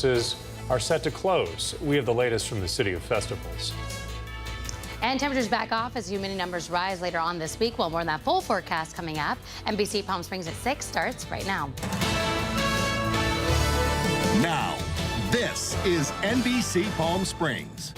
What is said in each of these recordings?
businesses are set to close. We have the latest from the City of Festivals. And temperatures back off as humidity numbers rise later on this week. Well, more on that full forecast coming up. NBC Palm Springs at 6 starts right now. Now, this is NBC Palm Springs.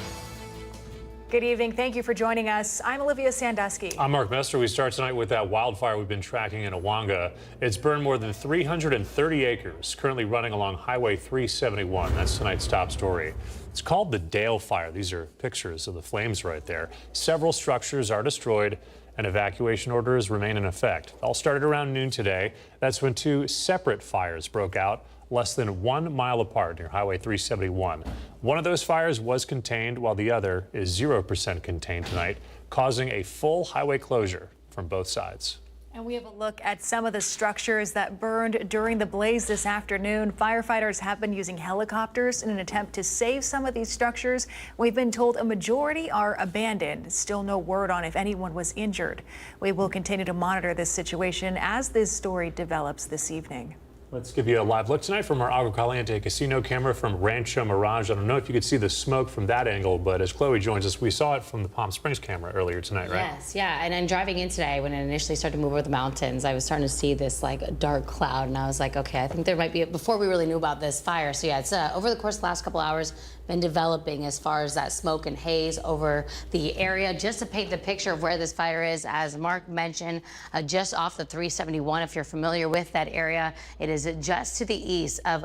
Good evening. Thank you for joining us. I'm Olivia Sandusky. I'm Mark Mester. We start tonight with that wildfire we've been tracking in Awanga. It's burned more than 330 acres, currently running along Highway 371. That's tonight's top story. It's called the Dale Fire. These are pictures of the flames right there. Several structures are destroyed and evacuation orders remain in effect. It all started around noon today. That's when two separate fires broke out less than 1 mile apart near Highway 371. One of those fires was contained while the other is 0% contained tonight, causing a full highway closure from both sides. And we have a look at some of the structures that burned during the blaze this afternoon. Firefighters have been using helicopters in an attempt to save some of these structures. We've been told a majority are abandoned. Still no word on if anyone was injured. We will continue to monitor this situation as this story develops this evening. Let's give you a live look tonight from our Agua Caliente casino camera from Rancho Mirage. I don't know if you could see the smoke from that angle, but as Chloe joins us, we saw it from the Palm Springs camera earlier tonight, right? Yes, yeah. And then driving in today, when it initially started to move over the mountains, I was starting to see this like dark cloud, and I was like, okay, I think there might be, before we really knew about this fire. So yeah, it's over the course of the last couple hours been developing as far as that smoke and haze over the area. Just to paint the picture of where this fire is, as Mark mentioned, just off the 371, if you're familiar with that area, it is just to the east of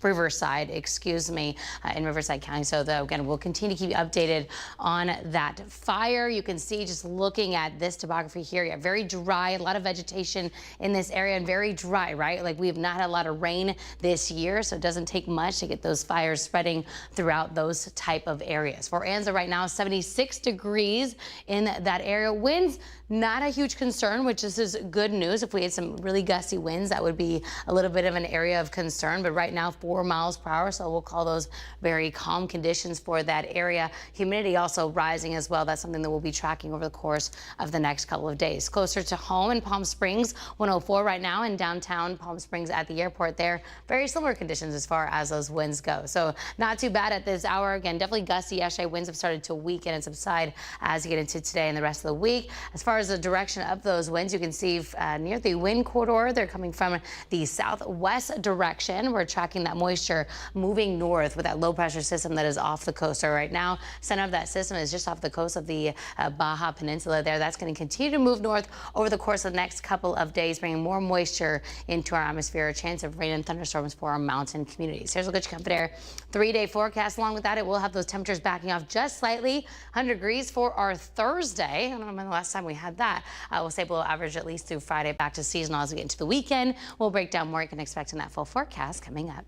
Riverside, in Riverside County. So though, again, we'll continue to keep you updated on that fire. You can see just looking at this topography here, yeah, very dry, a lot of vegetation in this area and very dry, right? Like we have not had a lot of rain this year, so it doesn't take much to get those fires spreading throughout those type of areas. For Anza right now, 76 degrees in that area. Winds, not a huge concern, which is good news. If we had some really gusty winds, that would be a little bit of an area of concern. But right now, 4 miles per hour, so we'll call those very calm conditions for that area. Humidity also rising as well. That's something that we'll be tracking over the course of the next couple of days. Closer to home in Palm Springs, 104 right now in downtown Palm Springs at the airport there. Very similar conditions as far as those winds go. So not too bad at this hour. Again, definitely gusty. Yesterday, winds have started to weaken and subside as you get into today and the rest of the week. As far as the direction of those winds, you can see near the wind corridor, they're coming from the southwest direction. We're tracking that moisture moving north with that low pressure system that is off the coast. So right now, center of that system is just off the coast of the Baja Peninsula there. That's going to continue to move north over the course of the next couple of days, bringing more moisture into our atmosphere. A chance of rain and thunderstorms for our mountain communities. Here's a look at your company there. 3-day forecast. Along with that, it will have those temperatures backing off just slightly. 100 degrees for our Thursday. I don't remember the last time we had that. We'll stay below average at least through Friday, back to seasonal as we get into the weekend. We'll break down more you can expect in that full forecast coming up.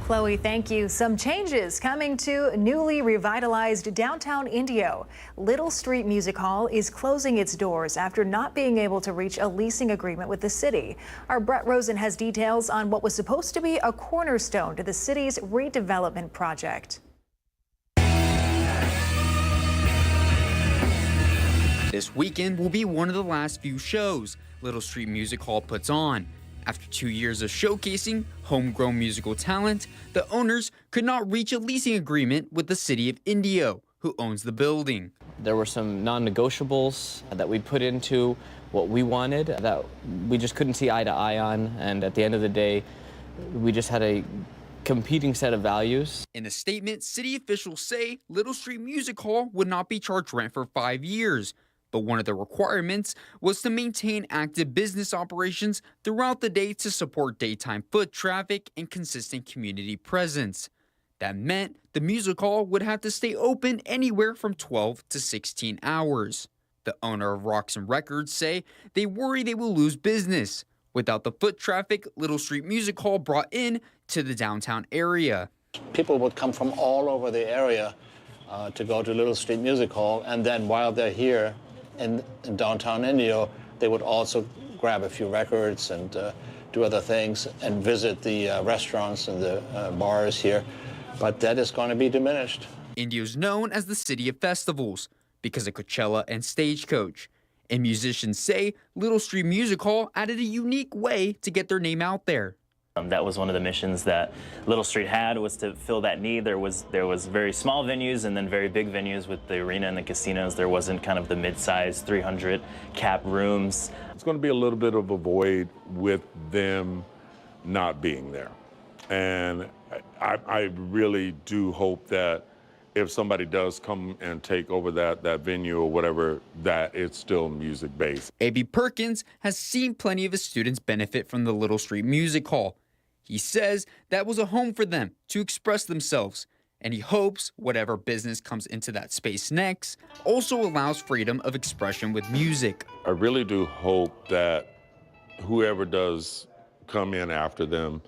Chloe, thank you. Some changes coming to newly revitalized downtown Indio. Little Street Music Hall is closing its doors after not being able to reach a leasing agreement with the city. Our Brett Rosen has details on what was supposed to be a cornerstone to the city's redevelopment project. This weekend will be one of the last few shows Little Street Music Hall puts on. After 2 years of showcasing homegrown musical talent, the owners could not reach a leasing agreement with the city of Indio, who owns the building. There were some non-negotiables that we put into what we wanted that we just couldn't see eye to eye on, and at the end of the day, we just had a competing set of values. In a statement, city officials say Little Street Music Hall would not be charged rent for 5 years. But one of the requirements was to maintain active business operations throughout the day to support daytime foot traffic and consistent community presence. That meant the music hall would have to stay open anywhere from 12 to 16 hours. The owner of Roxon Records say they worry they will lose business without the foot traffic Little Street Music Hall brought in to the downtown area. People would come from all over the area to go to Little Street Music Hall, and then while they're here in downtown Indio, they would also grab a few records and do other things and visit the restaurants and the bars here. But that is going to be diminished. Indio is known as the city of festivals because of Coachella and Stagecoach. And musicians say Little Street Music Hall added a unique way to get their name out there. That was one of the missions that Little Street had, was to fill that need. There was very small venues and then very big venues with the arena and the casinos. There wasn't kind of the mid-sized 300 cap rooms. It's going to be a little bit of a void with them not being there. And I really do hope that if somebody does come and take over that venue or whatever, that it's still music-based. A.B. Perkins has seen plenty of his students benefit from the Little Street Music Hall. He says that was a home for them to express themselves, and he hopes whatever business comes into that space next also allows freedom of expression with music. I really do hope that whoever does come in after them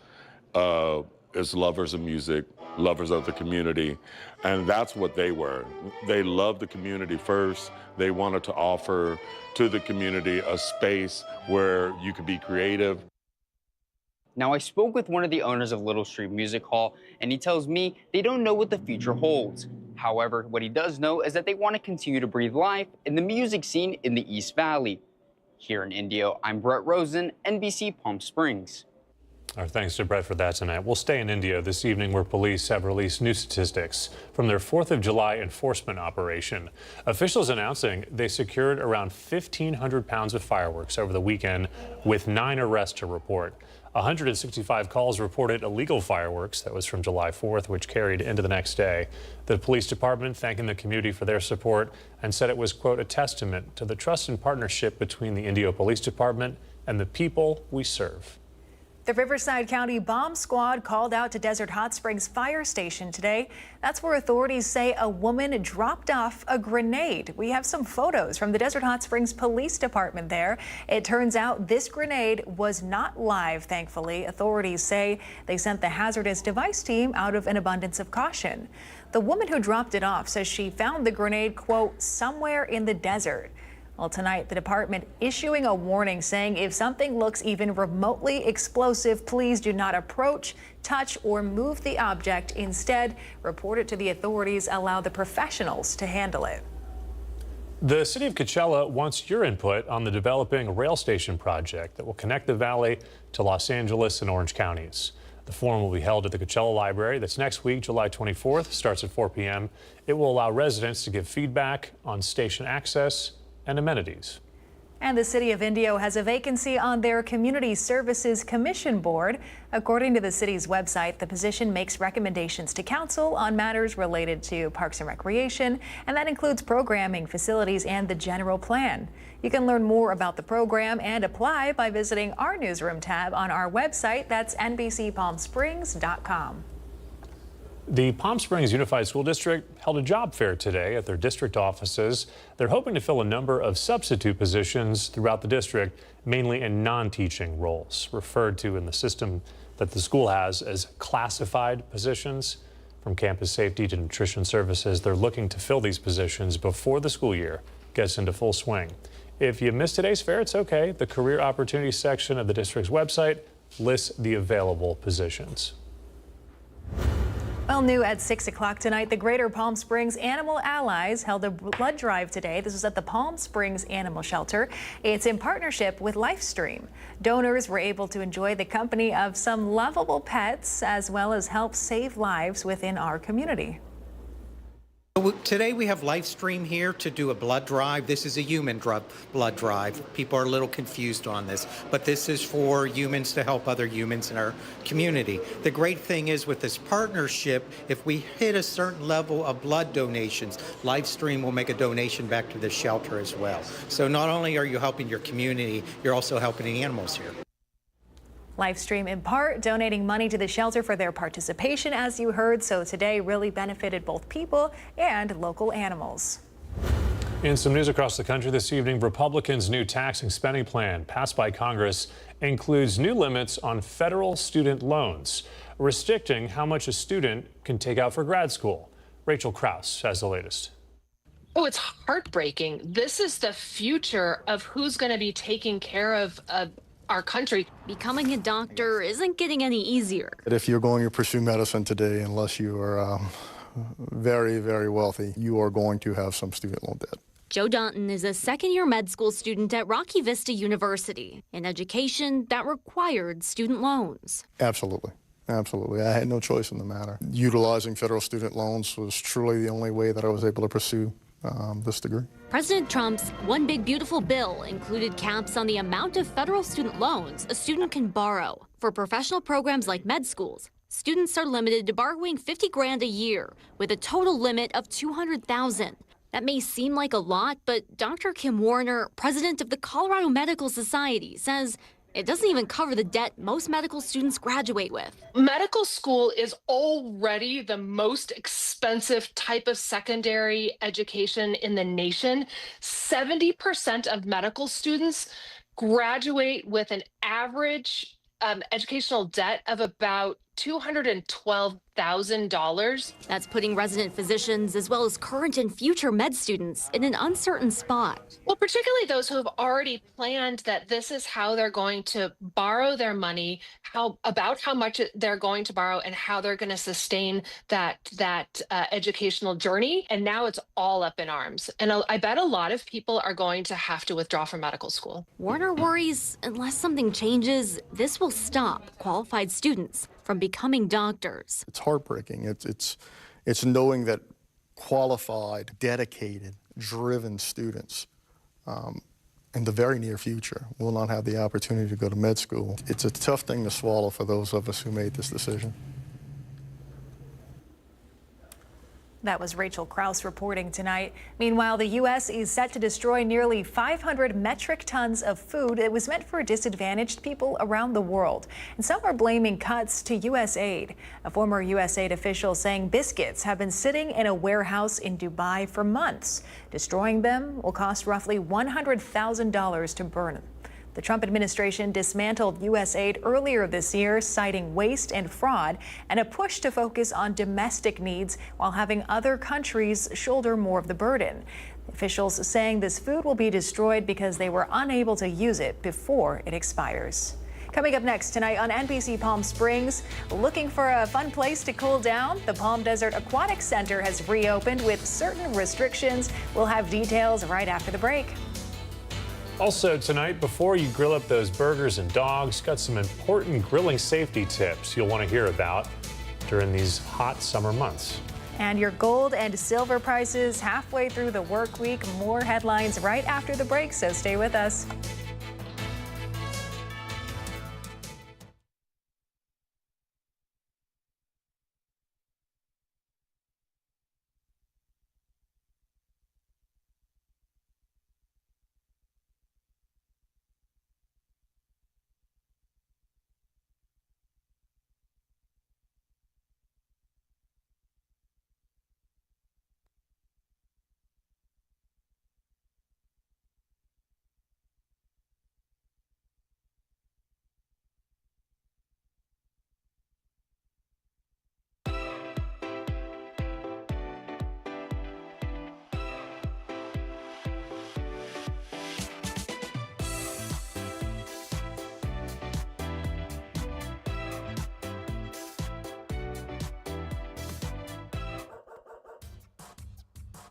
is lovers of music, lovers of the community, and that's what they were. They loved the community first. They wanted to offer to the community a space where you could be creative. Now, I spoke with one of the owners of Little Street Music Hall, and he tells me they don't know what the future holds. However, what he does know is that they want to continue to breathe life in the music scene in the East Valley. Here in Indio, I'm Brett Rosen, NBC Palm Springs. Our thanks to Brett for that tonight. We'll stay in India this evening, where police have released new statistics from their 4th of July enforcement operation. Officials announcing they secured around 1,500 pounds of fireworks over the weekend, with 9 arrests to report. 165 calls reported illegal fireworks. That was from July 4th, which carried into the next day. The police department thanking the community for their support and said it was, quote, a testament to the trust and partnership between the Indio Police Department and the people we serve. The Riverside County Bomb Squad called out to Desert Hot Springs Fire Station today. That's where authorities say a woman dropped off a grenade. We have some photos from the Desert Hot Springs Police Department there. It turns out this grenade was not live, thankfully. Authorities say they sent the hazardous device team out of an abundance of caution. The woman who dropped it off says she found the grenade, quote, somewhere in the desert. Well, tonight, the department issuing a warning saying if something looks even remotely explosive, please do not approach, touch, or move the object. Instead, report it to the authorities. Allow the professionals to handle it. The city of Coachella wants your input on the developing rail station project that will connect the valley to Los Angeles and Orange counties. The forum will be held at the Coachella Library. That's next week, July 24th, starts at 4 p.m. It will allow residents to give feedback on station access and amenities. And the city of Indio has a vacancy on their Community Services Commission board. According to the city's website, the position makes recommendations to council on matters related to parks and recreation, and that includes programming, facilities, and the general plan. You can learn more about the program and apply by visiting our newsroom tab on our website. That's NBCPalmSprings.com. The Palm Springs Unified School District held a job fair today at their district offices. They're hoping to fill a number of substitute positions throughout the district, mainly in non-teaching roles, referred to in the system that the school has as classified positions. From campus safety to nutrition services, they're looking to fill these positions before the school year gets into full swing. If you missed today's fair, it's okay. The career opportunities section of the district's website lists the available positions. Well, new at 6 o'clock tonight, the Greater Palm Springs Animal Allies held a blood drive today. This was at the Palm Springs Animal Shelter. It's in partnership with Lifestream. Donors were able to enjoy the company of some lovable pets, as well as help save lives within our community. Today we have Lifestream here to do a blood drive. This is a human blood drive. People are a little confused on this, but this is for humans to help other humans in our community. The great thing is with this partnership, if we hit a certain level of blood donations, Lifestream will make a donation back to the shelter as well. So not only are you helping your community, you're also helping the animals here. Lifestream in part donating money to the shelter for their participation, as you heard. So today really benefited both people and local animals. In some news across the country this evening, Republicans' new tax and spending plan passed by Congress includes new limits on federal student loans, restricting how much a student can take out for grad school. Rachel Krause has the latest. Oh, it's heartbreaking. This is the future of who's going to be taking care of our country. Becoming a doctor isn't getting any easier. If you're going to pursue medicine today, unless you are very, very wealthy, you are going to have some student loan debt. Joe Dunton is a second-year med school student at Rocky Vista University, an education that required student loans. Absolutely. Absolutely. I had no choice in the matter. Utilizing federal student loans was truly the only way that I was able to pursue this degree. President Trump's One Big Beautiful Bill included caps on the amount of federal student loans a student can borrow. For professional programs like med schools, students are limited to borrowing $50,000 a year with a total limit of $200,000. That may seem like a lot, but Dr. Kim Warner, president of the Colorado Medical Society, says it doesn't even cover the debt most medical students graduate with. Medical school is already the most expensive type of secondary education in the nation. 70% of medical students graduate with an average educational debt of about $212,000. That's putting resident physicians as well as current and future med students in an uncertain spot. Well, particularly those who have already planned that this is how they're going to borrow their money, how much they're going to borrow and how they're going to sustain that educational journey. And now it's all up in arms. And I bet a lot of people are going to have to withdraw from medical school. Warner worries unless something changes, this will stop qualified students from becoming doctors. It's heartbreaking. It's knowing that qualified, dedicated, driven students in the very near future will not have the opportunity to go to med school. It's a tough thing to swallow for those of us who made this decision. That was Rachel Krause reporting tonight. Meanwhile, the U.S. is set to destroy nearly 500 metric tons of food that was meant for disadvantaged people around the world. And some are blaming cuts to U.S. aid. A former U.S. aid official saying biscuits have been sitting in a warehouse in Dubai for months. Destroying them will cost roughly $100,000 to burn. The Trump administration dismantled U.S. aid earlier this year, citing waste and fraud and a push to focus on domestic needs while having other countries shoulder more of the burden. Officials saying this food will be destroyed because they were unable to use it before it expires. Coming up next tonight on NBC Palm Springs, looking for a fun place to cool down? The Palm Desert Aquatic Center has reopened with certain restrictions. We'll have details right after the break. Also tonight, before you grill up those burgers and dogs, got some important grilling safety tips you'll want to hear about during these hot summer months. And your gold and silver prices halfway through the work week. More headlines right after the break, so stay with us.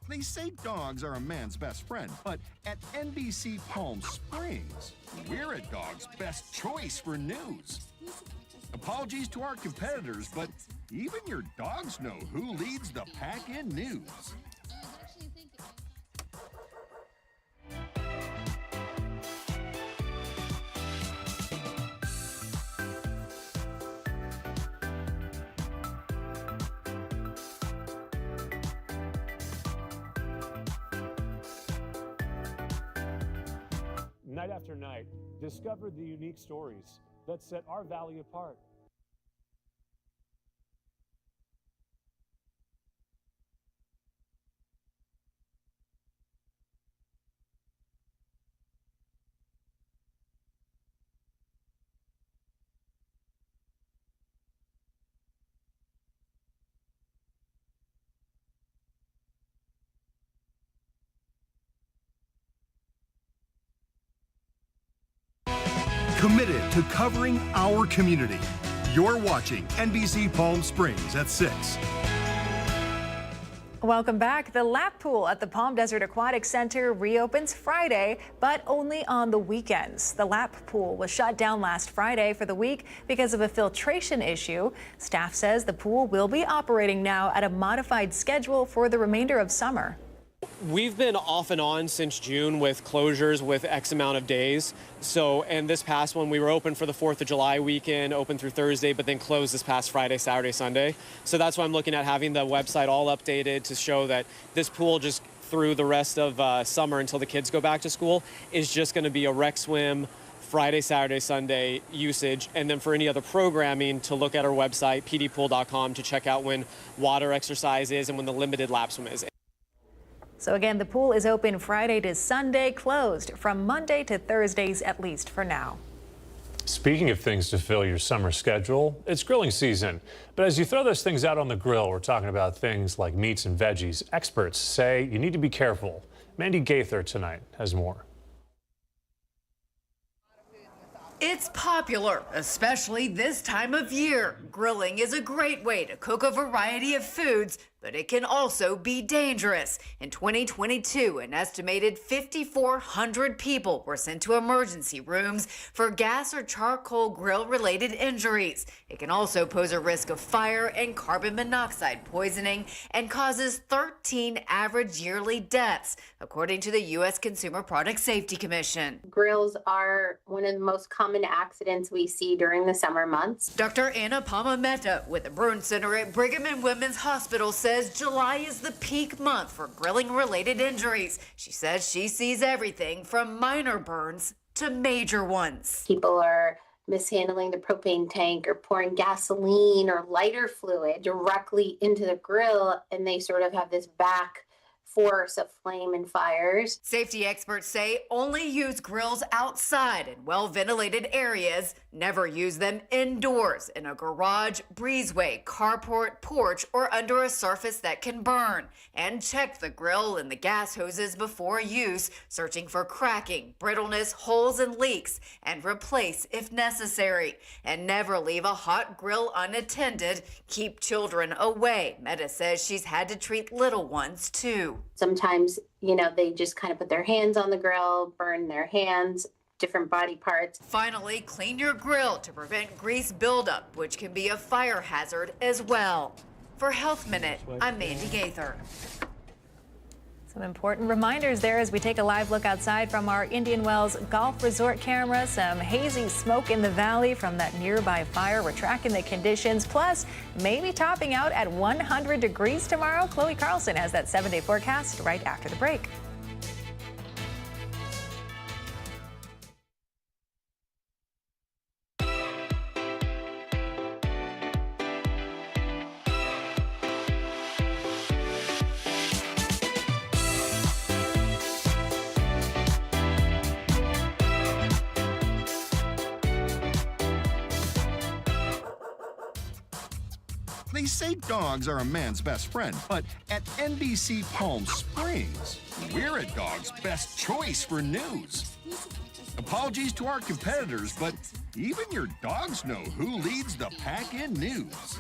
They say dogs are a man's best friend, but at NBC Palm Springs, we're a dog's best choice for news. Apologies to our competitors, but even your dogs know who leads the pack in news. Night after night, discover the unique stories that set our valley apart. Committed to covering our community. You're watching NBC Palm Springs at 6. Welcome back. The lap pool at the Palm Desert Aquatic Center reopens Friday, but only on the weekends. The lap pool was shut down last Friday for the week because of a filtration issue. Staff says the pool will be operating now at a modified schedule for the remainder of summer. We've been off and on since June with closures with X amount of days. And this past one, we were open for the 4th of July weekend, open through Thursday, but then closed this past Friday, Saturday, Sunday. So that's why I'm looking at having the website all updated to show that this pool just through the rest of summer until the kids go back to school is just going to be a rec swim Friday, Saturday, Sunday usage. And then for any other programming, to look at our website, pdpool.com, to check out when water exercise is and when the limited lap swim is. So again, the pool is open Friday to Sunday, closed from Monday to Thursdays, at least for now. Speaking of things to fill your summer schedule, it's grilling season. But as you throw those things out on the grill, we're talking about things like meats and veggies. Experts say you need to be careful. Mandy Gaither tonight has more. It's popular, especially this time of year. Grilling is a great way to cook a variety of foods, but it can also be dangerous. In 2022, an estimated 5,400 people were sent to emergency rooms for gas or charcoal grill-related injuries. It can also pose a risk of fire and carbon monoxide poisoning and causes 13 average yearly deaths, according to the U.S. Consumer Product Safety Commission. Grills are one of the most common accidents we see during the summer months. Dr. Anna Palmameta with the Burn Center at Brigham and Women's Hospital says July is the peak month for grilling-related injuries. She says she sees everything from minor burns to major ones. People are mishandling the propane tank or pouring gasoline or lighter fluid directly into the grill, and they sort of have this back force of flame and fires. Safety experts say only use grills outside in well-ventilated areas. Never use them indoors in a garage, breezeway, carport, porch, or under a surface that can burn. And check the grill and the gas hoses before use, searching for cracking, brittleness, holes, and leaks, and replace if necessary. And never leave a hot grill unattended. Keep children away. Meta says she's had to treat little ones too. Sometimes, they just kind of put their hands on the grill, burn their hands, different body parts. Finally, clean your grill to prevent grease buildup, which can be a fire hazard as well. For Health Minute, I'm Mandy Gaither. Some important reminders there as we take a live look outside from our Indian Wells Golf Resort camera. Some hazy smoke in the valley from that nearby fire. We're tracking the conditions, plus maybe topping out at 100 degrees tomorrow. Chloe Carlson has that 7-day forecast right after the break. They say dogs are a man's best friend, but at NBC Palm Springs, we're a dog's best choice for news. Apologies to our competitors, but even your dogs know who leads the pack in news.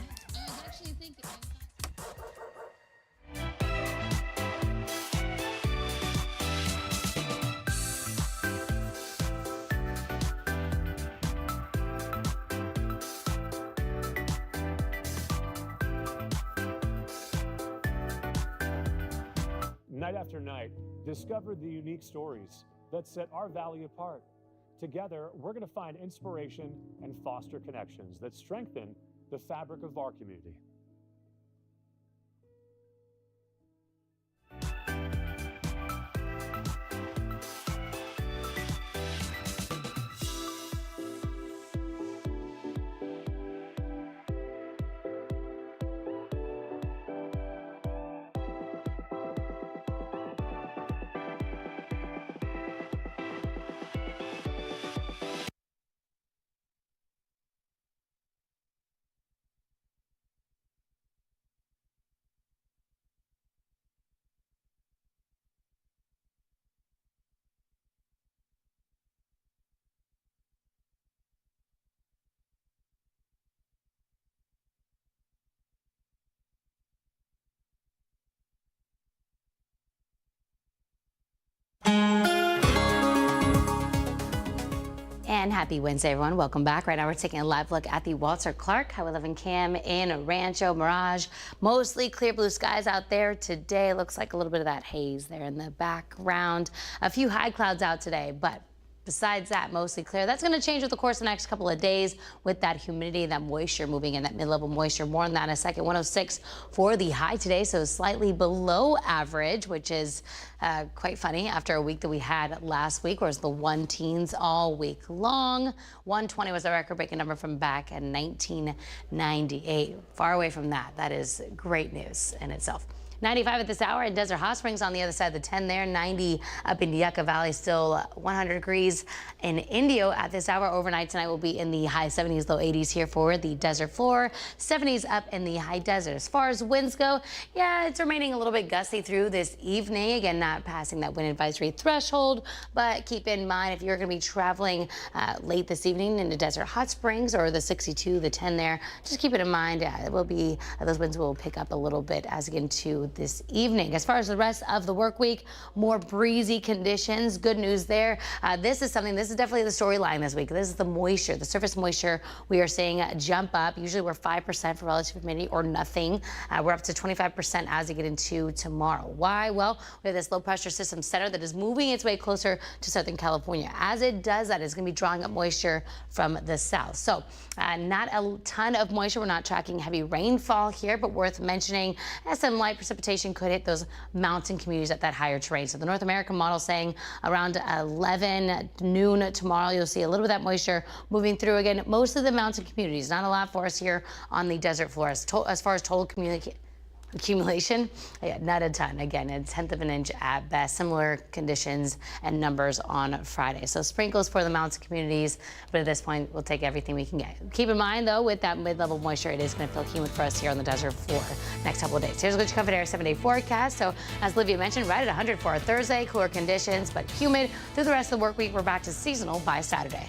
Night after night, discover the unique stories that set our valley apart. Together, we're going to find inspiration and foster connections that strengthen the fabric of our community. And happy Wednesday, everyone. Welcome back. Right now, we're taking a live look at the Walter Clark Highway 11 cam in Rancho Mirage. Mostly clear blue skies out there today. Looks like a little bit of that haze there in the background. A few high clouds out today, but besides that, mostly clear. That's going to change with the course of the next couple of days with that humidity, that moisture moving in, that mid-level moisture. More on that in a second. 106 for the high today, so slightly below average, which is quite funny after a week that we had last week, where it was the 1-teens all week long. 120 was a record-breaking number from back in 1998. Far away from that. That is great news in itself. 95 at this hour in Desert Hot Springs on the other side of the 10 there. 90 up in Yucca Valley, still 100 degrees in Indio at this hour. Overnight tonight will be in the high 70s, low 80s here for the desert floor. 70s up in the high desert. As far as winds go, yeah, it's remaining a little bit gusty through this evening. Again, not passing that wind advisory threshold, but keep in mind if you're going to be traveling late this evening into Desert Hot Springs or the 62, the 10 there, just keep it in mind. It will be, those winds will pick up a little bit as we get into this evening. As far as the rest of the work week, more breezy conditions. Good news there. This is definitely the storyline this week. This is the moisture, the surface moisture we are seeing jump up. Usually we're 5% for relative humidity or nothing. We're up to 25% as we get into tomorrow. Why? Well, we have this low pressure system center that is moving its way closer to Southern California. As it does that, it's going to be drawing up moisture from the south. So not a ton of moisture. We're not tracking heavy rainfall here, but worth mentioning some light precipitation could hit those mountain communities at that higher terrain. So the North American model saying around 11 noon tomorrow, you'll see a little bit of that moisture moving through again. Most of the mountain communities, not a lot for us here on the desert floor. As far as total accumulation, yeah, not a ton. Again, a 1/10 of an inch at best. Similar conditions and numbers on Friday. So sprinkles for the mountain communities, but at this point, we'll take everything we can get. Keep in mind, though, with that mid-level moisture, it is going to feel humid for us here on the desert floor next couple of days. Here's a good comfort air 7-day forecast. So as Olivia mentioned, right at 100 for our Thursday, cooler conditions, but humid through the rest of the work week. We're back to seasonal by Saturday.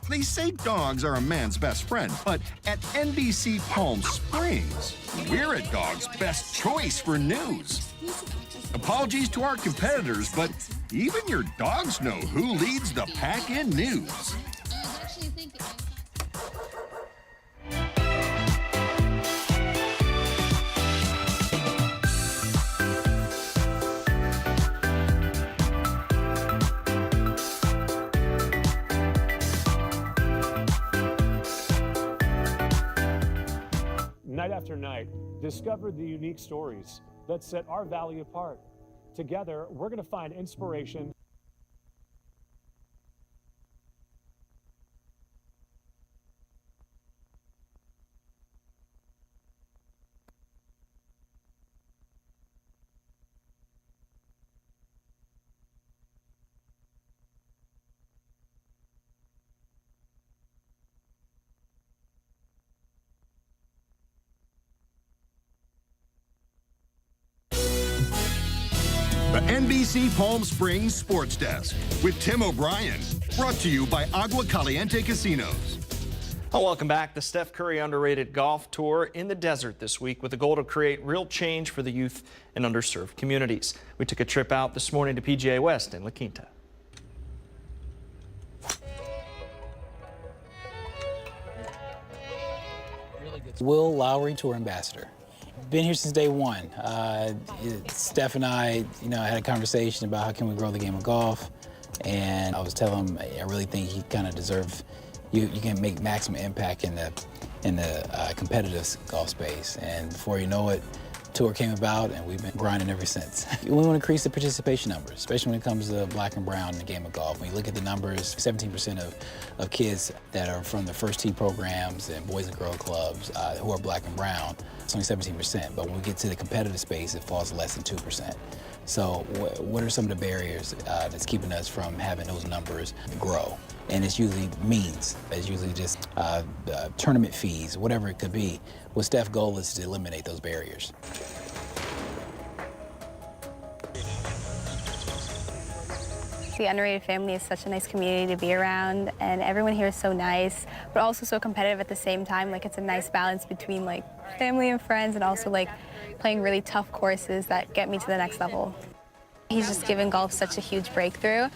They say dogs are a man's best friend, but at NBC Palm Springs, we're a dog's best choice for news. Apologies to our competitors, but even your dogs know who leads the pack in news. Night after night, discover the unique stories that set our valley apart. Together, we're going to find inspiration. The NBC Palm Springs Sports Desk with Tim O'Brien. Brought to you by Agua Caliente Casinos. Well, welcome back. The Steph Curry Underrated Golf Tour in the desert this week with the goal to create real change for the youth and underserved communities. We took a trip out this morning to PGA West in La Quinta. Will Lowry Tour Ambassador. Been here since day one. Steph and I, had a conversation about how can we grow the game of golf, and I was telling him I really think he kind of deserves. You can make maximum impact in the competitive golf space, and before you know it, tour came about, and we've been grinding ever since. We want to increase the participation numbers, especially when it comes to black and brown in the game of golf. When you look at the numbers, 17% of kids that are from the first tee programs and boys and girl clubs who are black and brown, it's only 17%. But when we get to the competitive space, it falls less than 2%. So what are some of the barriers that's keeping us from having those numbers grow? And it's usually means. It's usually just tournament fees, whatever it could be. What Steph's goal is to eliminate those barriers. The Underrated family is such a nice community to be around, and everyone here is so nice, but also so competitive at the same time. Like, it's a nice balance between like family and friends, and also like playing really tough courses that get me to the next level. He's just given golf such a huge breakthrough,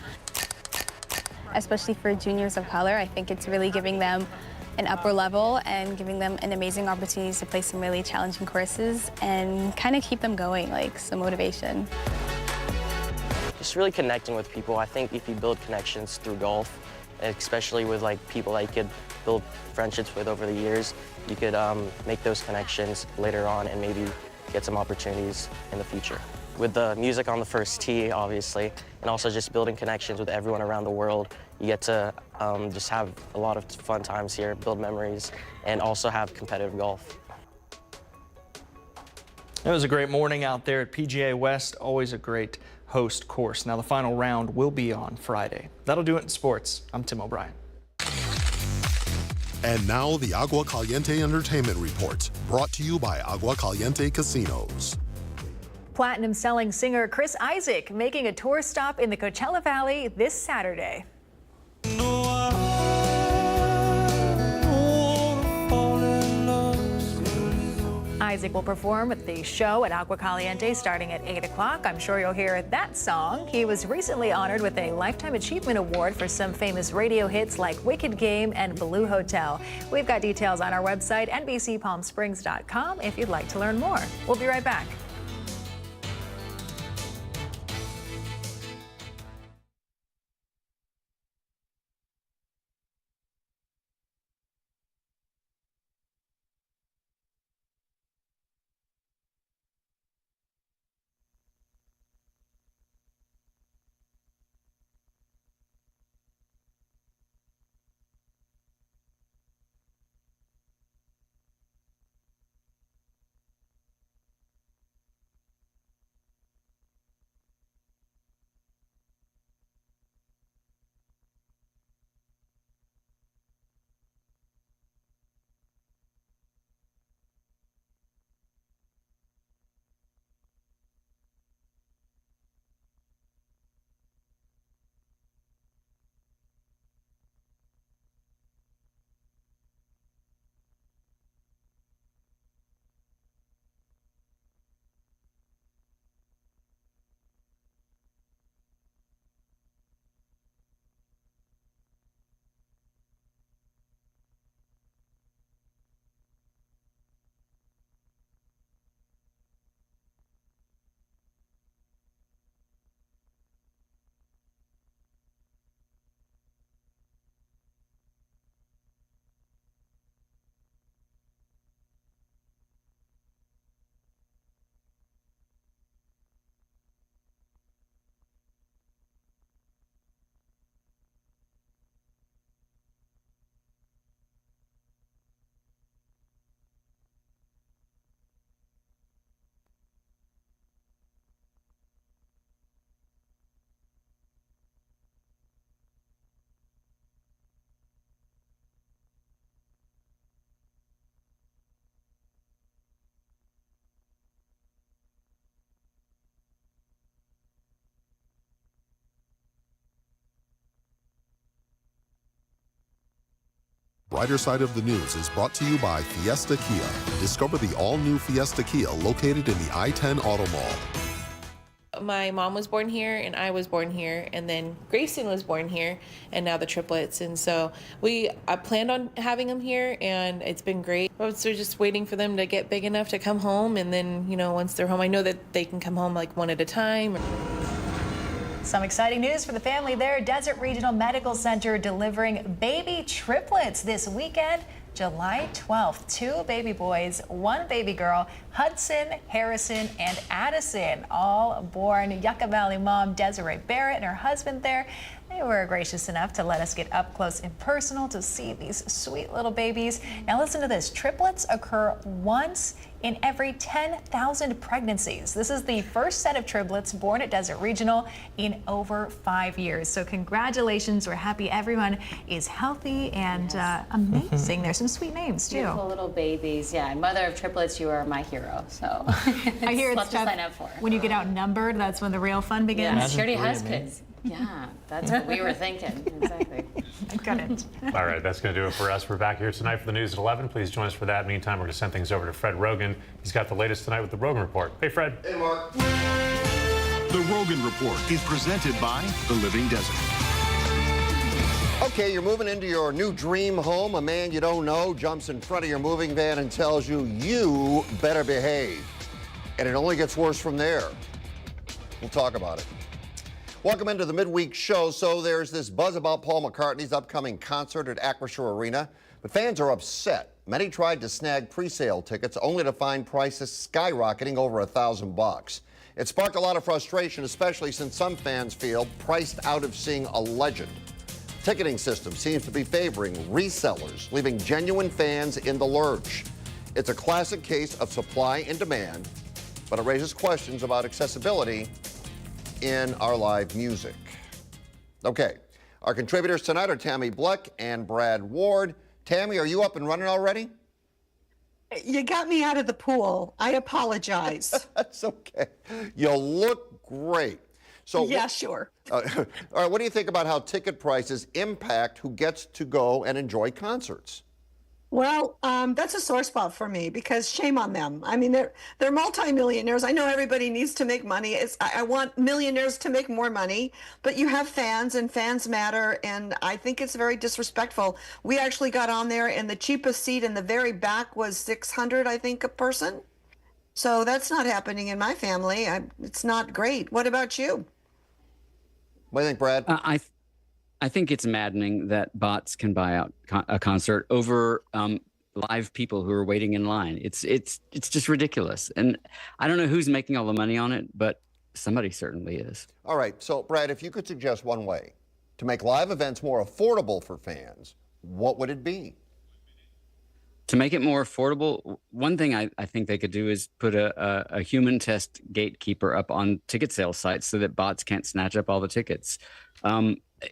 especially for juniors of color. I think it's really giving them an upper level and giving them an amazing opportunity to play some really challenging courses and kind of keep them going, like some motivation. Just really connecting with people. I think if you build connections through golf, especially with like people that you could build friendships with over the years, you could make those connections later on and maybe get some opportunities in the future. With the music on the first tee, obviously, and also just building connections with everyone around the world, you get to just have a lot of fun times here, build memories, and also have competitive golf. It was a great morning out there at PGA West, always a great host course. Now the final round will be on Friday. That'll do it in sports. I'm Tim O'Brien. And now the Agua Caliente Entertainment Report, brought to you by Agua Caliente Casinos. Platinum-selling singer Chris Isaak making a tour stop in the Coachella Valley this Saturday. Isaak will perform at the show at Agua Caliente starting at 8 o'clock. I'm sure you'll hear that song. He was recently honored with a Lifetime Achievement Award for some famous radio hits like Wicked Game and Blue Hotel. We've got details on our website, NBCPalmSprings.com, if you'd like to learn more. We'll be right back. Brighter Side of the News is brought to you by Fiesta Kia. Discover the all-new Fiesta Kia located in the I-10 Auto Mall. My mom was born here and I was born here, and then Grayson was born here, and now the triplets. And so I planned on having them here, and it's been great. So just waiting for them to get big enough to come home, and then, you know, once they're home, I know that they can come home like one at a time. Some exciting news for the family there. Desert Regional Medical Center delivering baby triplets this weekend. July 12th. 2 baby boys, 1 baby girl, Hudson, Harrison, and Addison, all born. Yucca Valley mom Desiree Barrett and her husband there, they were gracious enough to let us get up close and personal to see these sweet little babies. Now listen to this. Triplets occur once in every 10,000 pregnancies. This is the first set of triplets born at Desert Regional in over 5 years. So congratulations. We're happy everyone is healthy and amazing. There's some sweet names too. Beautiful little babies. Yeah, and mother of triplets, you are my hero. So I hear it's tough to sign up for. When you get outnumbered, that's when the real fun begins. Yeah, she already has kids. Yeah, that's what we were thinking. Exactly. I couldn't. All right, that's going to do it for us. We're back here tonight for the news at 11. Please join us for that. Meantime, we're going to send things over to Fred Rogan. He's got the latest tonight with the Rogan Report. Hey, Fred. Hey, Mark. The Rogan Report is presented by The Living Desert. Okay, you're moving into your new dream home. A man you don't know jumps in front of your moving van and tells you, you better behave. And it only gets worse from there. We'll talk about it. Welcome into the midweek show. So there's this buzz about Paul McCartney's upcoming concert at Acrisure Arena, but fans are upset. Many tried to snag pre-sale tickets only to find prices skyrocketing over $1,000. It sparked a lot of frustration, especially since some fans feel priced out of seeing a legend. Ticketing system seems to be favoring resellers, leaving genuine fans in the lurch. It's a classic case of supply and demand, but it raises questions about accessibility in our live music. Okay, our contributors tonight are Tammy Bleck and Brad Ward. Tammy, are you up and running already? You got me out of the pool. I apologize. That's okay. You look great. So yeah, sure. All right, what do you think about how ticket prices impact who gets to go and enjoy concerts? Well, that's a sore spot for me because shame on them. I mean, they're multimillionaires. I know everybody needs to make money. I want millionaires to make more money, but you have fans and fans matter, and I think it's very disrespectful. We actually got on there, and the cheapest seat in the very back was $600, I think, a person. So that's not happening in my family. It's not great. What about you? What do you think, Brad? I think it's maddening that bots can buy out a concert over live people who are waiting in line. It's just ridiculous. And I don't know who's making all the money on it, but somebody certainly is. All right. So, Brad, if you could suggest one way to make live events more affordable for fans, what would it be? To make it more affordable, one thing I think they could do is put a human test gatekeeper up on ticket sales sites so that bots can't snatch up all the tickets.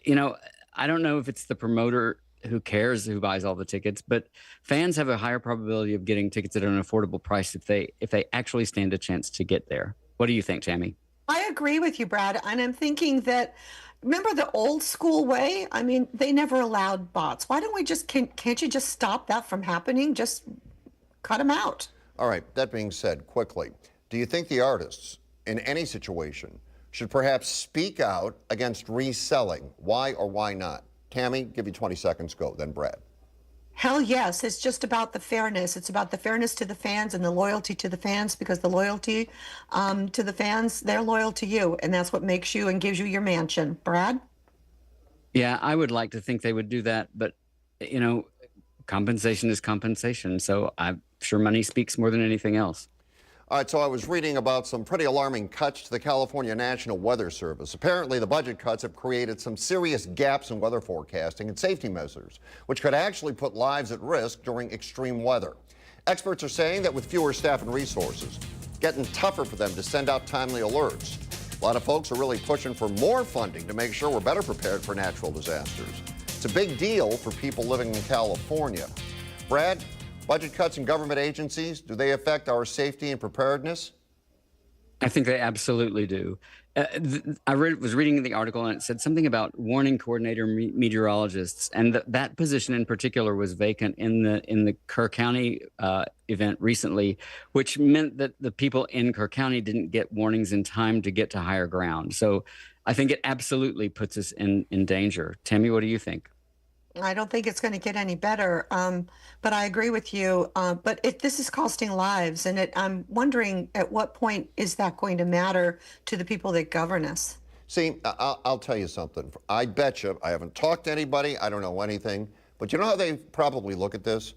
You know, I don't know if it's the promoter who cares who buys all the tickets, but fans have a higher probability of getting tickets at an affordable price if they actually stand a chance to get there. What do you think, Tammy? I agree with you, Brad. And I'm thinking that, remember the old school way? I mean, they never allowed bots. Why don't we just, can't you just stop that from happening? Just cut them out. All right. That being said, quickly, do you think the artists in any situation should perhaps speak out against reselling? Why or why not? Tammy, give you 20 seconds, go, then Brad. Hell yes, it's just about the fairness. It's about the fairness to the fans and the loyalty to the fans, because the loyalty to the fans, they're loyal to you, and that's what makes you and gives you your mansion. Brad? Yeah, I would like to think they would do that, but, you know, compensation is compensation, so I'm sure money speaks more than anything else. All right, so I was reading about some pretty alarming cuts to the California National Weather Service. Apparently, the budget cuts have created some serious gaps in weather forecasting and safety measures, which could actually put lives at risk during extreme weather. Experts are saying that with fewer staff and resources, getting tougher for them to send out timely alerts. A lot of folks are really pushing for more funding to make sure we're better prepared for natural disasters. It's a big deal for people living in California. Brad, budget cuts in government agencies, do they affect our safety and preparedness? I think they absolutely do. Was reading the article, and it said something about warning coordinator meteorologists, and that position in particular was vacant in the Kerr County event recently, which meant that the people in Kerr County didn't get warnings in time to get to higher ground. So I think it absolutely puts us in danger. Tammy, what do you think? I don't think it's going to get any better, but I agree with you. But this is costing lives, and I'm wondering at what point is that going to matter to the people that govern us? See, I'll tell you something. I bet you, I haven't talked to anybody, I don't know anything, but you know how they probably look at this?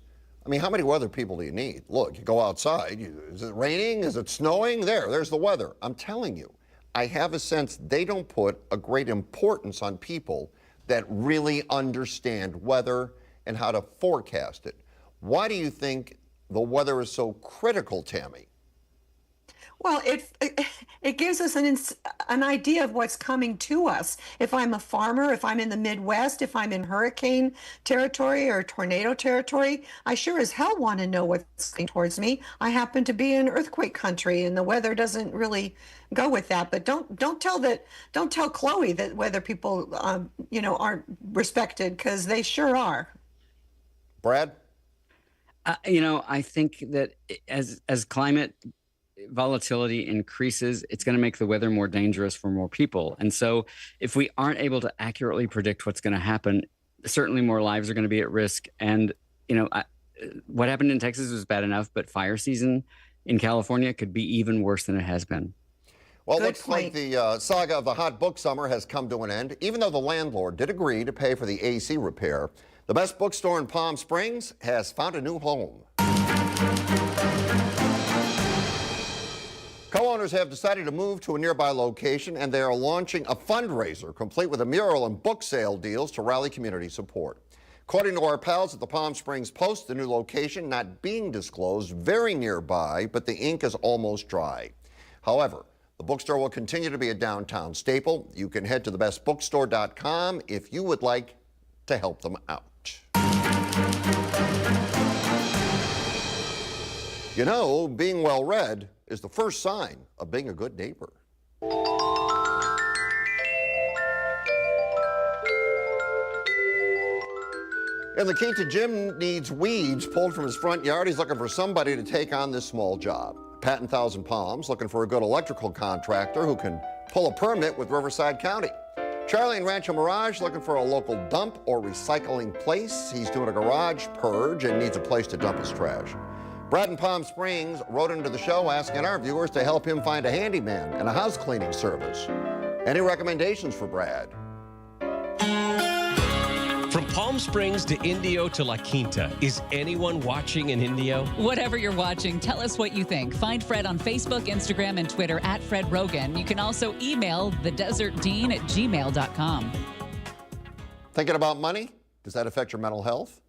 I mean, how many weather people do you need? Look, you go outside, is it raining? Is it snowing? There's the weather. I'm telling you, I have a sense they don't put a great importance on people that really understand weather and how to forecast it. Why do you think the weather is so critical, Tammy? Well, it gives us an idea of what's coming to us. If I'm a farmer, if I'm in the Midwest, if I'm in hurricane territory or tornado territory, I sure as hell want to know what's coming towards me. I happen to be in earthquake country, and the weather doesn't really go with that. But don't tell Chloe that weather people aren't respected, because they sure are. Brad? I think that as climate volatility increases, it's going to make the weather more dangerous for more people. And so if we aren't able to accurately predict what's going to happen, certainly more lives are going to be at risk. And, what happened in Texas was bad enough, but fire season in California could be even worse than it has been. Well, it looks like the saga of the hot book summer has come to an end. Even though the landlord did agree to pay for the AC repair, the best bookstore in Palm Springs has found a new home. Co-owners have decided to move to a nearby location, and they are launching a fundraiser complete with a mural and book sale deals to rally community support. According to our pals at the Palm Springs Post, the new location not being disclosed, very nearby, but the ink is almost dry. However, the bookstore will continue to be a downtown staple. You can head to thebestbookstore.com if you would like to help them out. Being well-read is the first sign of being a good neighbor. And the Quinta Jim needs weeds pulled from his front yard. He's looking for somebody to take on this small job. Pat in Thousand Palms looking for a good electrical contractor who can pull a permit with Riverside County. Charlie in Rancho Mirage looking for a local dump or recycling place. He's doing a garage purge and needs a place to dump his trash. Brad in Palm Springs wrote into the show asking our viewers to help him find a handyman and a house cleaning service. Any recommendations for Brad? From Palm Springs to Indio to La Quinta, is anyone watching in Indio? Whatever you're watching, tell us what you think. Find Fred on Facebook, Instagram, and Twitter at Fred Rogan. You can also email thedesertdean@gmail.com. Thinking about money? Does that affect your mental health?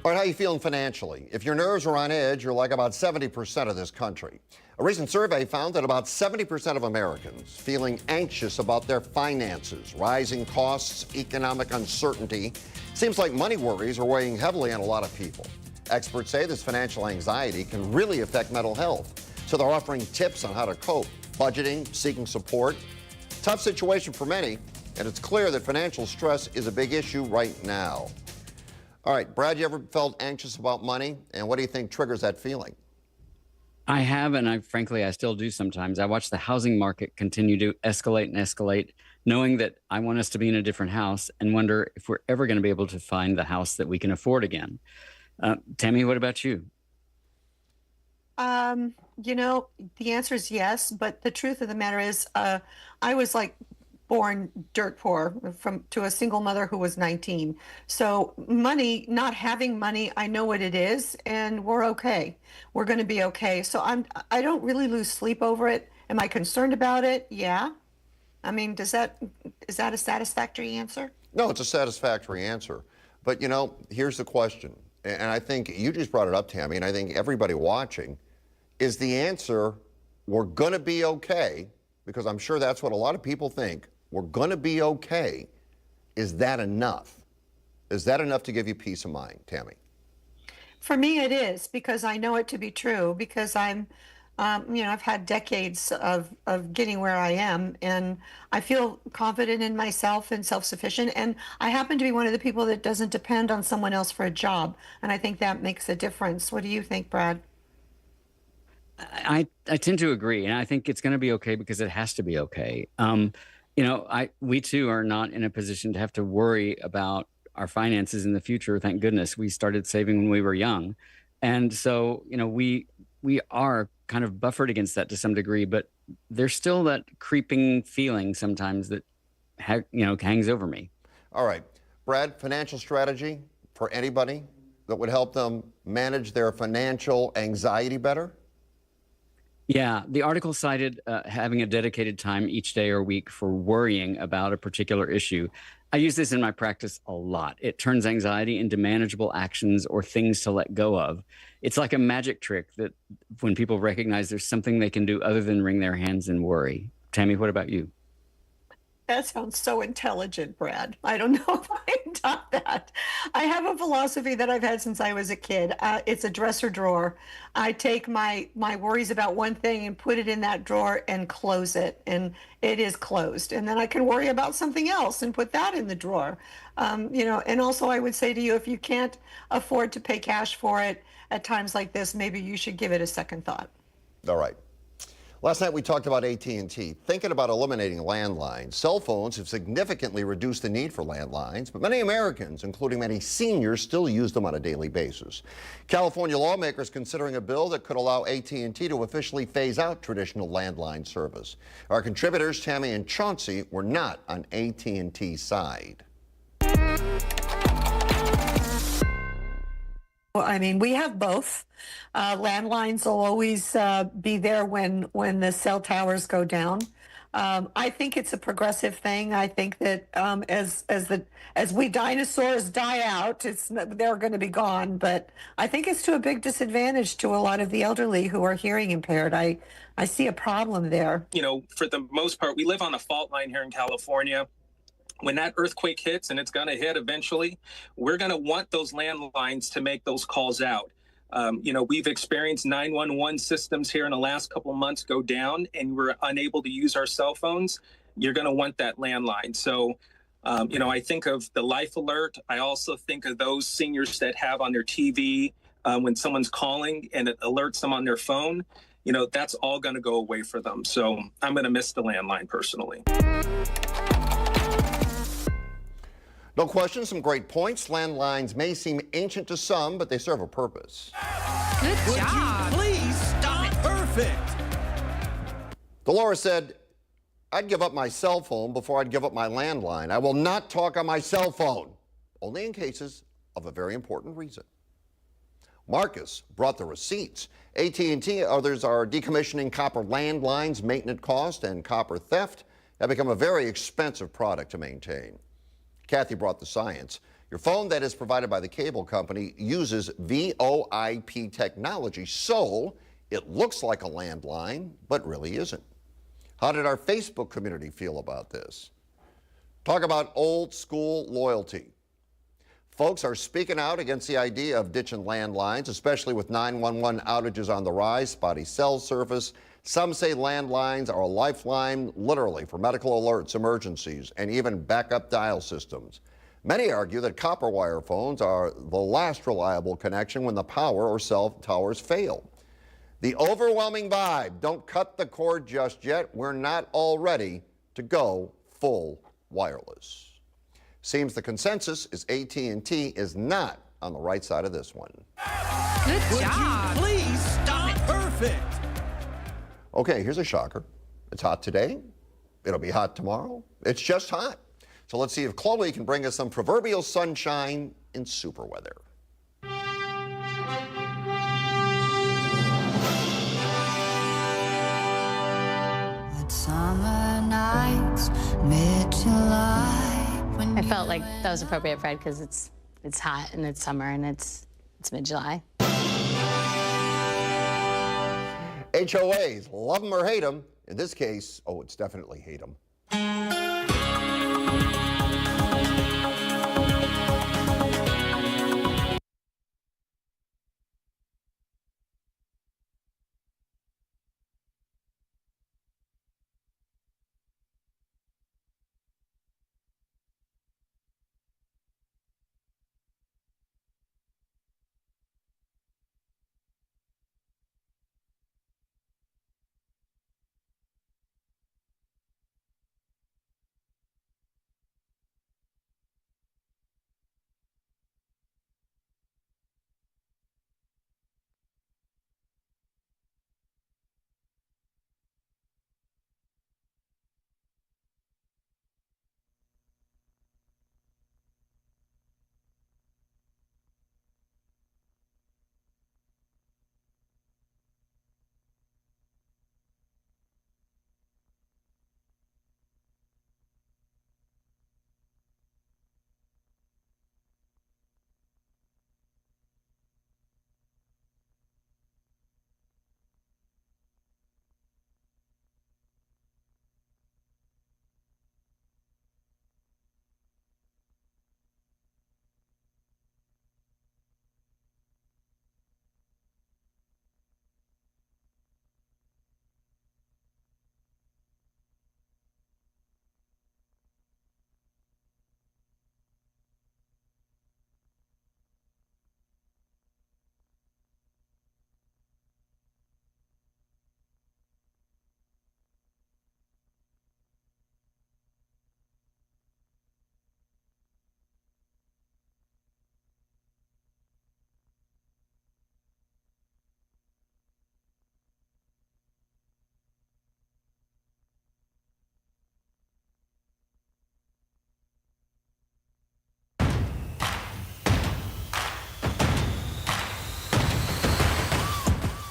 All right, how are you feeling financially? If your nerves are on edge, you're like about 70% of this country. A recent survey found that about 70% of Americans feeling anxious about their finances, rising costs, economic uncertainty. Seems like money worries are weighing heavily on a lot of people. Experts say this financial anxiety can really affect mental health. So they're offering tips on how to cope, budgeting, seeking support. Tough situation for many, and it's clear that financial stress is a big issue right now. All right, Brad, you ever felt anxious about money? And what do you think triggers that feeling? I have, and frankly, I still do sometimes. I watch the housing market continue to escalate and escalate, knowing that I want us to be in a different house and wonder if we're ever going to be able to find the house that we can afford again. Tammy, what about you? You know, the answer is yes, but the truth of the matter is, I was like born dirt poor to a single mother who was 19. So money, not having money, I know what it is, and we're okay. We're going to be okay. So I don't really lose sleep over it. Am I concerned about it? Yeah. I mean, is that a satisfactory answer? No, it's a satisfactory answer. But, you know, here's the question. And I think you just brought it up, Tammy, and I think everybody watching, is the answer, we're going to be okay, because I'm sure that's what a lot of people think. We're going to be okay. Is that enough? Is that enough to give you peace of mind, Tammy? For me, it is, because I know it to be true, because I'm, you know, I've had decades of getting where I am, and I feel confident in myself and self-sufficient, and I happen to be one of the people that doesn't depend on someone else for a job, and I think that makes a difference. What do you think, Brad? I tend to agree, and I think it's going to be okay because it has to be okay. You know, we too are not in a position to have to worry about our finances in the future. Thank goodness we started saving when we were young, and so you know we are kind of buffered against that to some degree. But there's still that creeping feeling sometimes that hangs over me. All right, Brad, financial strategy for anybody that would help them manage their financial anxiety better? Yeah, the article cited having a dedicated time each day or week for worrying about a particular issue. I use this in my practice a lot. It turns anxiety into manageable actions or things to let go of. It's like a magic trick that when people recognize there's something they can do other than wring their hands and worry. Tammy, what about you? That sounds so intelligent, Brad. I don't know if I taught that. I have a philosophy that I've had since I was a kid. It's a dresser drawer. I take my worries about one thing and put it in that drawer and close it, and it is closed. And then I can worry about something else and put that in the drawer. You know, and also I would say to you, if you can't afford to pay cash for it at times like this, maybe you should give it a second thought. All right. Last night we talked about AT&T, thinking about eliminating landlines. Cell phones have significantly reduced the need for landlines, but many Americans, including many seniors, still use them on a daily basis. California lawmakers considering a bill that could allow AT&T to officially phase out traditional landline service. Our contributors, Tammy and Chauncey, were not on AT&T's side. I mean, we have both. Landlines will always be there when the cell towers go down. I think it's a progressive thing. I think that as we dinosaurs die out, they're going to be gone. But I think it's to a big disadvantage to a lot of the elderly who are hearing impaired. I see a problem there. You know, for the most part, we live on a fault line here in California. When that earthquake hits, and it's going to hit eventually, we're going to want those landlines to make those calls out. You know, we've experienced 911 systems here in the last couple of months go down, and we're unable to use our cell phones. You're going to want that landline. So, you know, I think of the life alert. I also think of those seniors that have on their TV when someone's calling and it alerts them on their phone. You know, that's all going to go away for them. So I'm going to miss the landline personally. No question, some great points. Landlines may seem ancient to some, but they serve a purpose. Good job. Please stop. Perfect. Dolores said, I'd give up my cell phone before I'd give up my landline. I will not talk on my cell phone, only in cases of a very important reason. Marcus brought the receipts. AT&T, others are decommissioning copper landlines. Maintenance cost and copper theft have become a very expensive product to maintain. Kathy brought the science. Your phone that is provided by the cable company uses VoIP technology, so it looks like a landline, but really isn't. How did our Facebook community feel about this? Talk about old school loyalty. Folks are speaking out against the idea of ditching landlines, especially with 911 outages on the rise, spotty cell service. Some say landlines are a lifeline, literally, for medical alerts, emergencies, and even backup dial systems. Many argue that copper wire phones are the last reliable connection when the power or cell towers fail. The overwhelming vibe, don't cut the cord just yet. We're not all ready to go full wireless. Seems the consensus is AT&T is not on the right side of this one. Good job. Please stop. Perfect. Okay, here's a shocker. It's hot today. It'll be hot tomorrow. It's just hot. So let's see if Chloe can bring us some proverbial sunshine in super weather. Summer nights, mid-July. I felt like that was appropriate, Fred, because it's hot and it's summer and it's mid-July. HOAs, love them or hate them. In this case, oh, it's definitely hate them.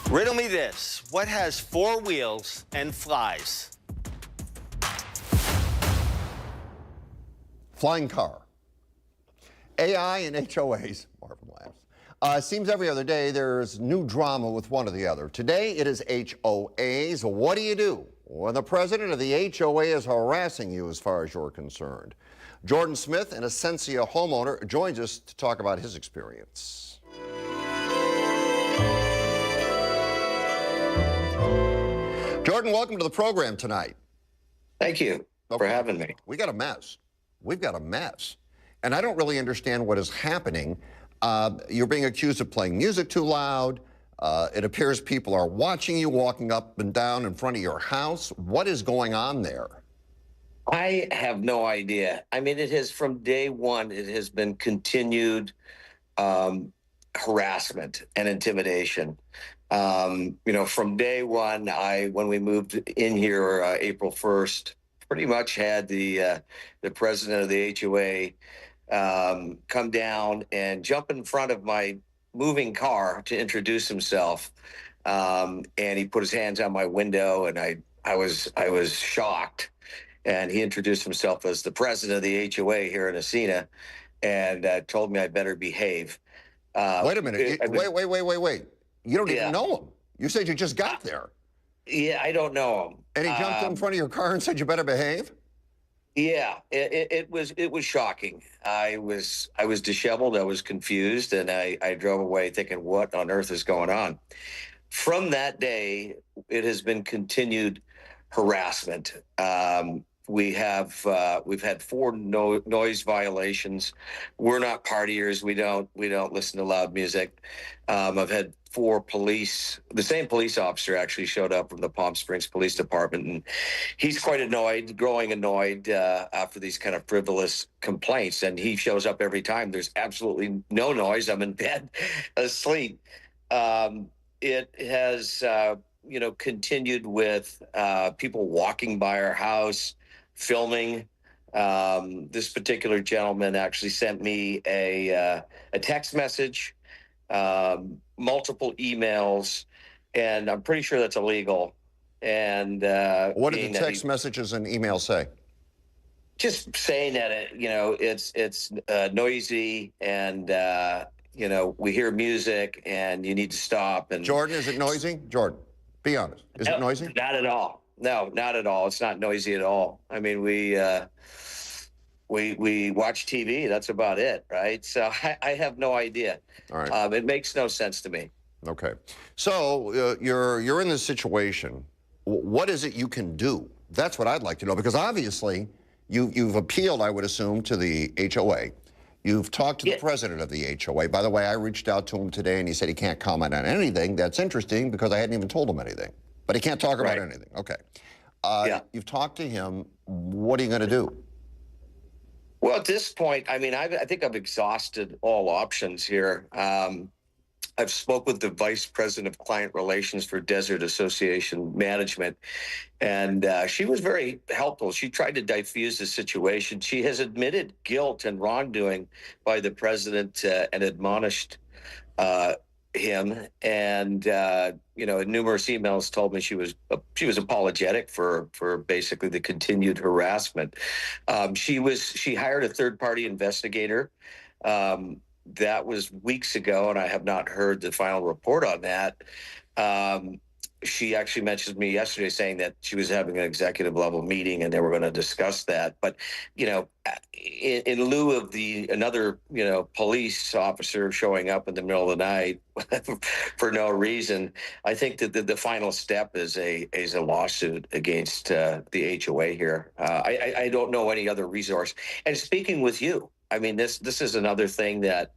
Riddle me this. What has 4 wheels and flies? Flying car. AI and HOAs, Marvin laughs. Seems every other day there's new drama with one or the other. Today it is HOAs. What do you do when the president of the HOA is harassing you as far as you're concerned? Jordan Smith, an Essentia homeowner, joins us to talk about his experience. Jordan, welcome to the program tonight. Thank you for having me. We got a mess. We've got a mess. And I don't really understand what is happening. You're being accused of playing music too loud. It appears people are watching you walking up and down in front of your house. What is going on there? I have no idea. I mean, it has, from day one, it has been continued harassment and intimidation. From day one, when we moved in here April 1st, pretty much had the president of the HOA come down and jump in front of my moving car to introduce himself. And he put his hands on my window, and I was shocked. And he introduced himself as the president of the HOA here in Ascena. and told me I better behave. Wait a minute. Wait. You don't even know him. You said you just got there. Yeah, I don't know him. And he jumped in front of your car and said you better behave? Yeah, it was shocking. I was disheveled. I was confused, and I drove away thinking, what on earth is going on? From that day, it has been continued harassment. We've had 4 noise violations. We're not partiers. We don't listen to loud music. I've had 4 police. The same police officer actually showed up from the Palm Springs Police Department, and he's quite annoyed, growing annoyed after these kind of frivolous complaints. And he shows up every time. There's absolutely no noise. I'm in bed asleep. It has, continued with people walking by our house, filming. This particular gentleman actually sent me a text message, multiple emails, and I'm pretty sure that's illegal. And what did the text messages and emails say? Just saying that it's noisy, and we hear music, and you need to stop. And Jordan, is it noisy? Jordan, be honest. Is it noisy? Not at all. No, not at all. It's not noisy at all. I mean, we watch TV. That's about it, right? So I have no idea. All right. It makes no sense to me. Okay. So you're in this situation. What is it you can do? That's what I'd like to know, because obviously you've appealed, I would assume, to the HOA. You've talked to the president of the HOA. By the way, I reached out to him today, and he said he can't comment on anything. That's interesting, because I hadn't even told him anything. But he can't talk about anything. Okay. You've talked to him. What are you going to do? Well, at this point, I mean, I think I've exhausted all options here. I've spoke with the vice president of client relations for Desert Association Management, and she was very helpful. She tried to diffuse the situation. She has admitted guilt and wrongdoing by the president and admonished him. And numerous emails told me she was apologetic for basically the continued harassment. She hired a third-party investigator. That was weeks ago, and I have not heard the final report on that. She actually mentioned me yesterday saying that she was having an executive level meeting and they were going to discuss that. But, in lieu of another police officer showing up in the middle of the night for no reason, I think that the final step is a lawsuit against the HOA here. I don't know any other resource. And speaking with you, I mean, this is another thing that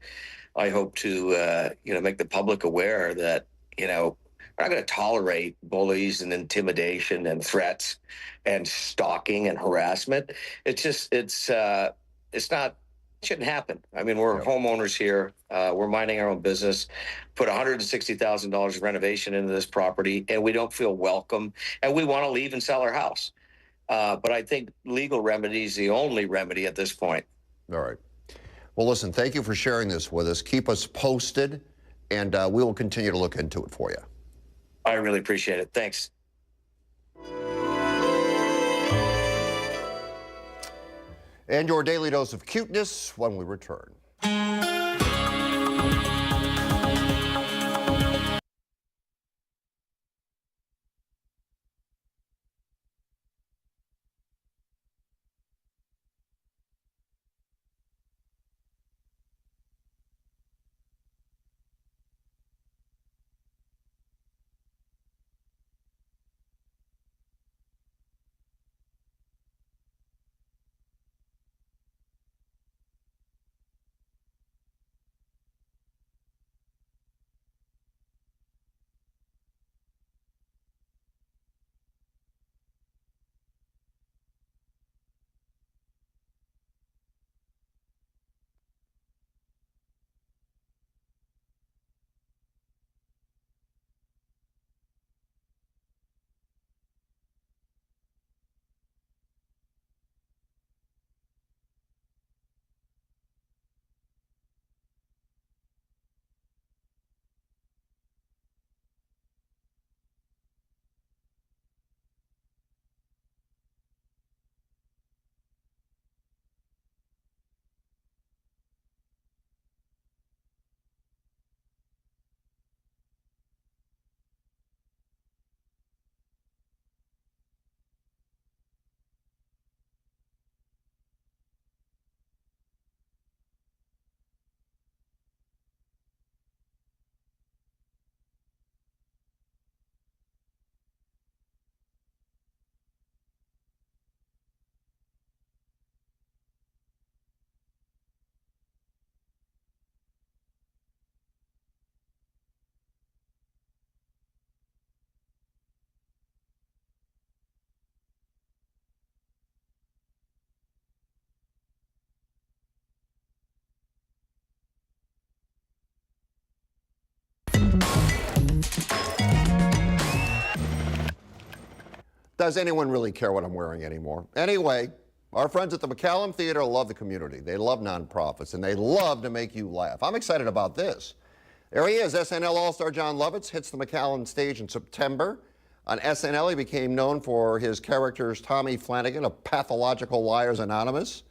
I hope to make the public aware that we're not going to tolerate bullies and intimidation and threats and stalking and harassment. It shouldn't happen. I mean, we're homeowners here. We're minding our own business. Put $160,000 of renovation into this property, and we don't feel welcome, and we want to leave and sell our house. But I think legal remedy is the only remedy at this point. All right. Well, listen, thank you for sharing this with us. Keep us posted, and we will continue to look into it for you. I really appreciate it. Thanks. And your daily dose of cuteness when we return. does anyone really care what I'm wearing anymore? Anyway, our friends at the McCallum Theater love the community. They love nonprofits, and they love to make you laugh. I'm excited about this. There he is, SNL All-Star John Lovitz hits the McCallum stage in September. On SNL, he became known for his characters Tommy Flanagan of Pathological Liars Anonymous,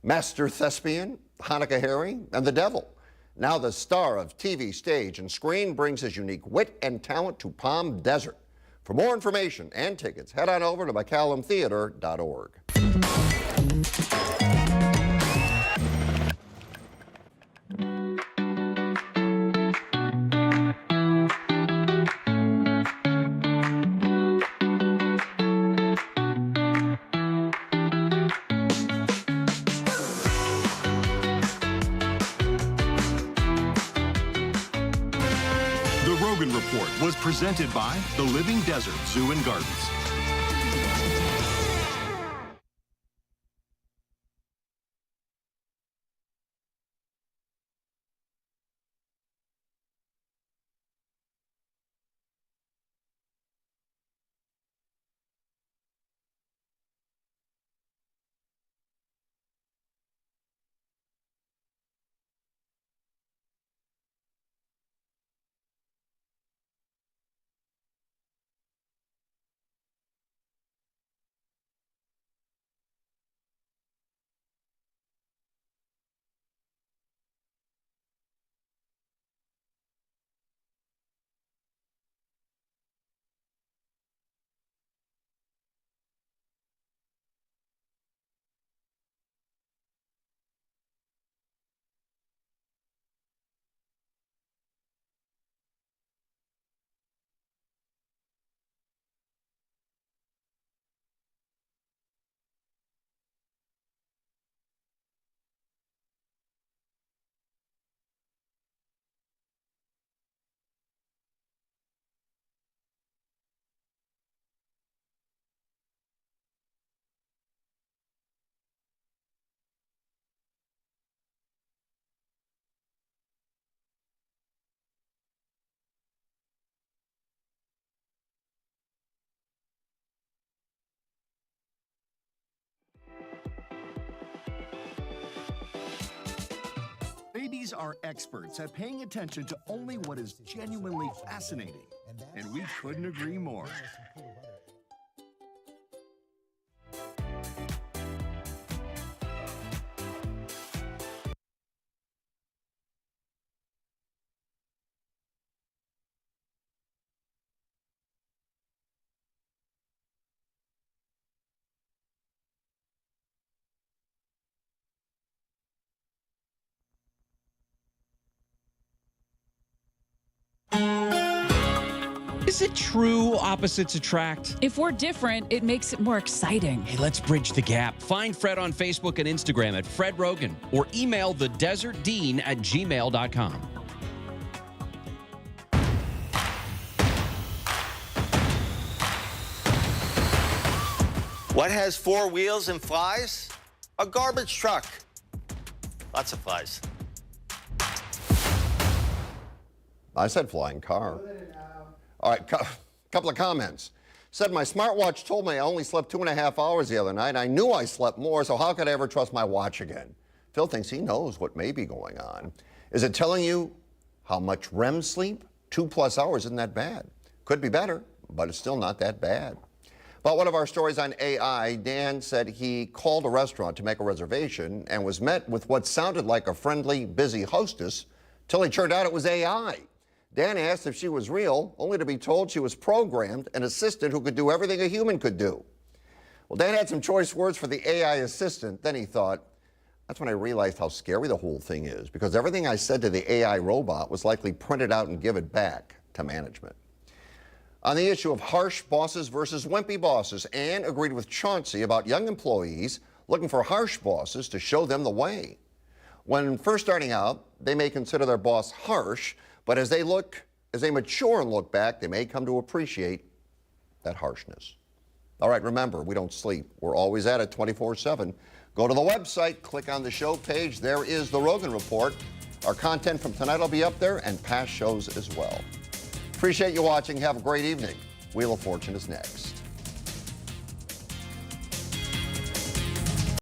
Master Thespian, Hanukkah Harry, and the Devil. Now the star of TV, stage, and screen brings his unique wit and talent to Palm Desert. For more information and tickets, head on over to McCallumTheater.org. The Rogan Report was presented by the Living Desert Zoo and Gardens. Babies are experts at paying attention to only what is genuinely fascinating, and we couldn't agree more. Is it true opposites attract? If we're different, it makes it more exciting. Hey, let's bridge the gap. Find Fred on Facebook and Instagram at Fred Rogan or email thedesertdean@gmail.com. What has 4 wheels and flies? A garbage truck. Lots of flies. I said flying car. All right, couple of comments. Said my smartwatch told me I only slept 2.5 hours the other night. I knew I slept more, so how could I ever trust my watch again? Phil thinks he knows what may be going on. Is it telling you how much REM sleep? 2+ hours isn't that bad. Could be better, but it's still not that bad. About one of our stories on AI, Dan said he called a restaurant to make a reservation and was met with what sounded like a friendly, busy hostess till it turned out it was AI. Dan asked if she was real, only to be told she was programmed, an assistant who could do everything a human could do. Well, Dan had some choice words for the AI assistant. Then he thought, that's when I realized how scary the whole thing is, because everything I said to the AI robot was likely printed out and given back to management. On the issue of harsh bosses versus wimpy bosses, Ann agreed with Chauncey about young employees looking for harsh bosses to show them the way. When first starting out, they may consider their boss harsh, but as they mature and look back, they may come to appreciate that harshness. All right, remember, we don't sleep. We're always at it 24/7. Go to the website, click on the show page. There is the Rogan Report. Our content from tonight will be up there and past shows as well. Appreciate you watching. Have a great evening. Wheel of Fortune is next.